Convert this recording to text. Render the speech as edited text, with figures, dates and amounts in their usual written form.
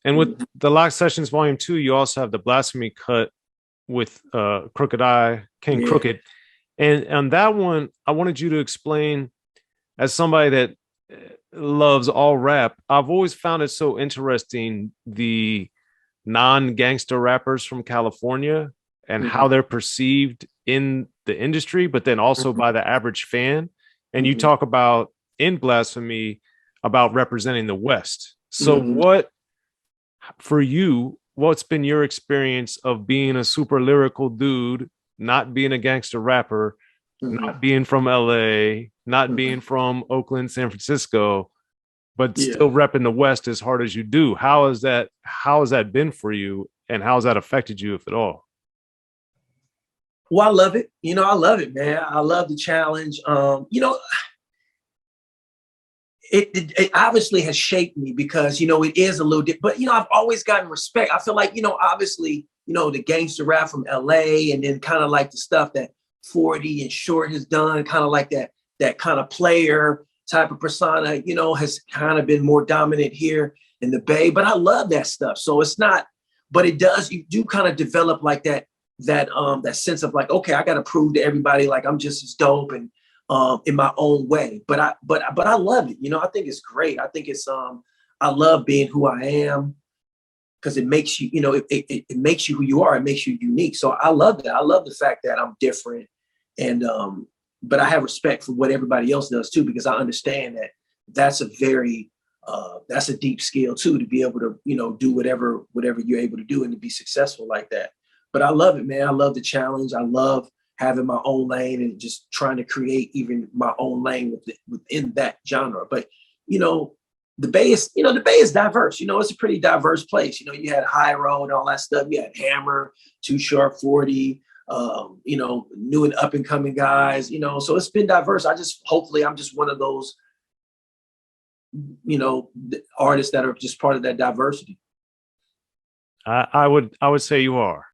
And with the Lock Sessions Volume 2, you also have the Blasphemy cut with Crooked Eye, King Crooked. And on that one, I wanted you to explain, as somebody that loves all rap, I've always found it so interesting, the non-gangster rappers from California and how they're perceived in the industry, but then also by the average fan. And you talk about in Blasphemy about representing the West. So what, for you, what's been your experience of being a super lyrical dude, not being a gangster rapper, not being from LA, not being from Oakland, San Francisco, but still repping the West as hard as you do? How has that been for you, and how has that affected you, if at all? Well, I love it. You know, I love it, man. I love the challenge. You know, it obviously has shaped me because, you know, it is a little different, but, you know, I've always gotten respect. I feel like, you know, obviously, you know, the gangster rap from LA, and then kind of like the stuff that 40 and Short has done, kind of like that kind of player type of persona, you know, has kind of been more dominant here in the Bay. But I love that stuff. So it's not, but it does, you do kind of develop like that sense of like, okay, I got to prove to everybody like I'm just as dope and in my own way. But I love it. You know, I think it's great. I think it's I love being who I am, because it makes you, you know, it makes you who you are. It makes you unique. So I love that. I love the fact that I'm different. And but I have respect for what everybody else does too, because I understand that that's a very that's a deep skill too, to be able to, you know, do whatever you're able to do and to be successful like that. But I love it, man. I love the challenge. I love having my own lane and just trying to create even my own lane within that genre. But, you know, the Bay is diverse. You know, it's a pretty diverse place. You know, you had High Road and all that stuff. You had Hammer, Too Short, 40, you know, new and up and coming guys, you know, so it's been diverse. Hopefully I'm just one of those, you know, artists that are just part of that diversity. I would say you are.